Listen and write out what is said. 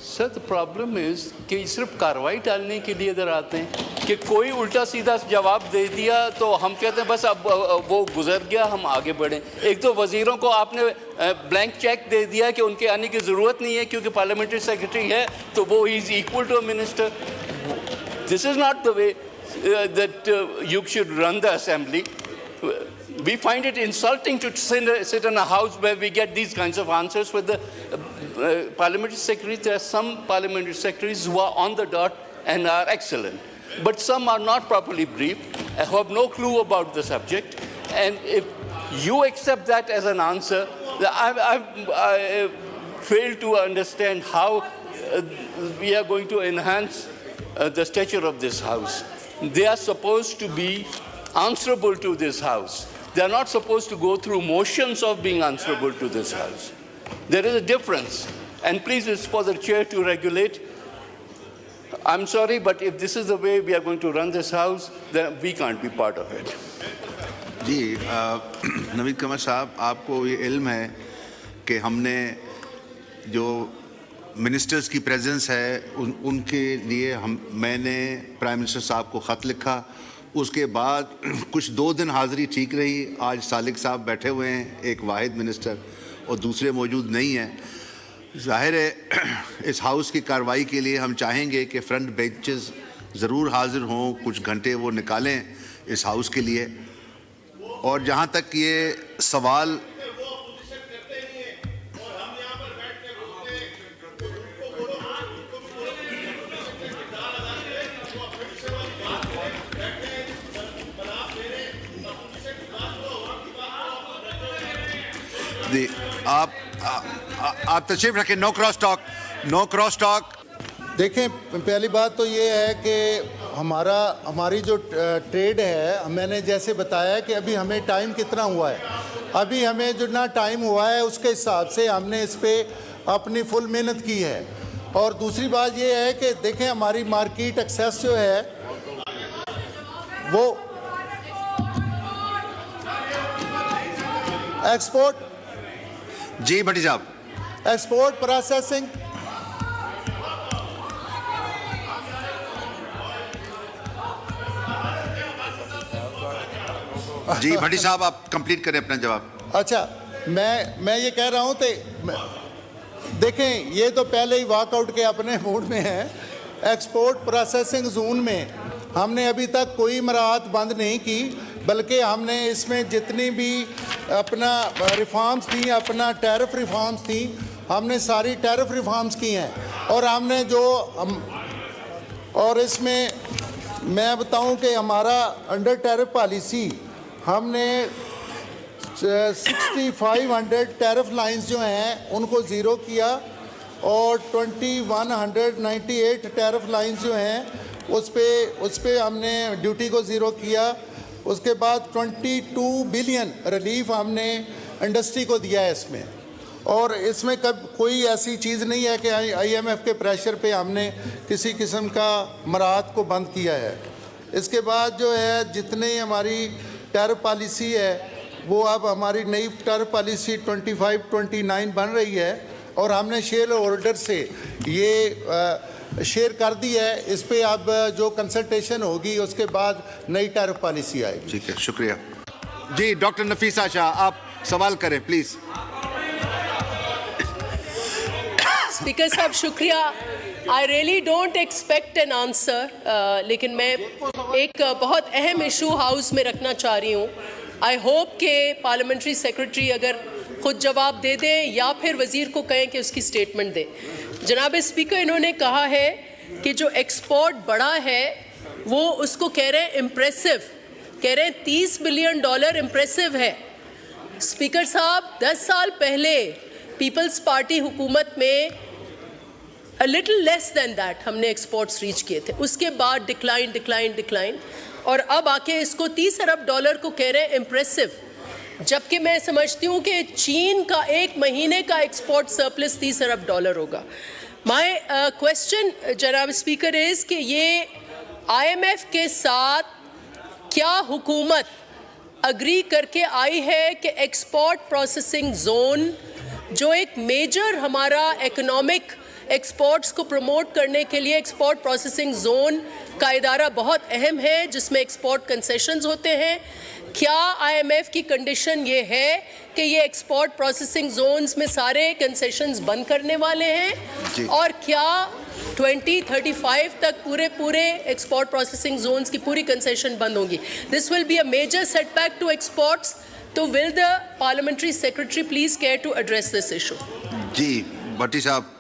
Sir the problem is कि सिर्फ कार्रवाई टालने के लिए इधर आते हैं कि कोई उल्टा सीधा जवाब दे दिया तो हम कहते हैं बस अब वो गुजर गया, हम आगे बढ़ें। एक तो वज़ीरों को आपने ब्लैंक चेक दे दिया कि उनके आने की ज़रूरत नहीं है क्योंकि पार्लियामेंट्री सेक्रेटरी है तो वो is equal to a minister. This is not the way that you should run the assembly. We find it insulting to sit in a house where we get these kinds of answers with the parliamentary secretaries. There are some parliamentary secretaries who are on the dot and are excellent, but some are not properly briefed, have no clue about the subject, and if you accept that as an answer, I fail to understand how we are going to enhance the stature of this house. They are supposed to be answerable to this house. They are not supposed to go through motions of being answerable to this house. There is a difference. And please, it's for the chair to regulate. I'm sorry, but if this is the way we are going to run this house, then we can't be part of it. जी नवीद कमर साहब, आपको ये इल्म है कि हमने जो ministers की presence है उनके लिए मैंने प्राइम मिनिस्टर साहब को ख़त लिखा। उसके बाद कुछ 2 दिन हाज़िरी ठीक रही। आज सालिक साहब बैठे हुए हैं, एक वाहिद मिनिस्टर, और दूसरे मौजूद नहीं हैं। ज़ाहिर है इस हाउस की कार्रवाई के लिए हम चाहेंगे कि फ्रंट बेंचेस ज़रूर हाज़िर हों, कुछ घंटे वो निकालें इस हाउस के लिए। और जहाँ तक ये सवाल आप तशरीफ रखें। No cross talk, no cross talk. देखें, पहली बात तो ये है कि हमारी जो ट्रेड है, मैंने जैसे बताया कि अभी हमें टाइम कितना हुआ है, अभी हमें जो ना टाइम हुआ है उसके हिसाब से हमने इस पर अपनी फुल मेहनत की है। और दूसरी बात ये है कि देखें, हमारी मार्केट एक्सेस जो है वो एक्सपोर्ट, जी भट्टी साहब, एक्सपोर्ट प्रोसेसिंग, जी भट्टी साहब आप कंप्लीट करें अपना जवाब। अच्छा, मैं ये कह रहा हूँ तो देखें, ये तो पहले ही वॉकआउट के अपने मूड में है। एक्सपोर्ट प्रोसेसिंग जोन में हमने अभी तक कोई मराहत बंद नहीं की, बल्कि हमने इसमें जितनी भी अपना रिफॉर्म्स थी, अपना टैरिफ रिफॉर्म्स थी, हमने सारी टैरिफ रिफॉर्म्स की हैं। और हमने और इसमें मैं बताऊं कि हमारा अंडर टैरिफ पॉलिसी हमने 6500 टैरिफ लाइंस जो हैं उनको ज़ीरो किया, और 2198 टैरिफ लाइंस जो हैं उस पे हमने ड्यूटी को ज़ीरो किया। उसके बाद 22 बिलियन रिलीफ हमने इंडस्ट्री को दिया है इसमें। और इसमें कोई ऐसी चीज़ नहीं है कि IMF के प्रेशर पे हमने किसी किस्म का मराहत को बंद किया है। इसके बाद जो है, जितने हमारी टैरिफ पॉलिसी है वो अब हमारी नई टैरिफ पॉलिसी 25-29 बन रही है, और हमने शेयर होल्डर से ये शेयर कर दी है। इस पे अब जो कंसल्टेशन होगी उसके बाद नई टैरिफ पॉलिसी आएगी। ठीक है, शुक्रिया। जी डॉक्टर नफीसा शाह, आप सवाल करें प्लीज़। स्पीकर साहब शुक्रिया। I really don't expect an answer, लेकिन मैं एक बहुत अहम इशू हाउस में रखना चाह रही हूँ। आई होप के पार्लियामेंट्री सेक्रेटरी अगर खुद जवाब दे दें या फिर वज़ीर को कहें कि उसकी स्टेटमेंट दे। जनाब स्पीकर, इन्होंने कहा है कि जो एक्सपोर्ट बढ़ा है वो उसको कह रहे हैं इम्प्रेसिव, कह रहे हैं $30 बिलियन इम्प्रेसिव है। स्पीकर साहब, 10 साल पहले पीपल्स पार्टी हुकूमत में a little less than that हमने एक्सपोर्ट्स रीच किए थे। उसके बाद डिक्लाइन, और अब आके इसको $30 अरब को कह रहे हैं इम्प्रेसिव, जबकि मैं समझती हूँ कि चीन का 1 महीने का एक्सपोर्ट सरप्लस $30 अरब होगा। माय क्वेश्चन जनाब स्पीकर इज़ कि ये IMF के साथ क्या हुकूमत अग्री करके आई है कि एक्सपोर्ट प्रोसेसिंग जोन, जो एक मेजर हमारा इकोनॉमिक एक्सपोर्ट्स को प्रमोट करने के लिए एक्सपोर्ट प्रोसेसिंग जोन का इदारा बहुत अहम है जिसमें एक्सपोर्ट कंसेशंस होते हैं। क्या IMF की कंडीशन ये है कि ये एक्सपोर्ट प्रोसेसिंग जोन्स में सारे कंसेशंस बंद करने वाले हैं और क्या 2035 तक पूरे एक्सपोर्ट प्रोसेसिंग जोन्स की पूरी कंसेशन बंद होंगी? This will be a major setback to exports. तो will the parliamentary secretary please care to address this issue? जी भट्टी साहब,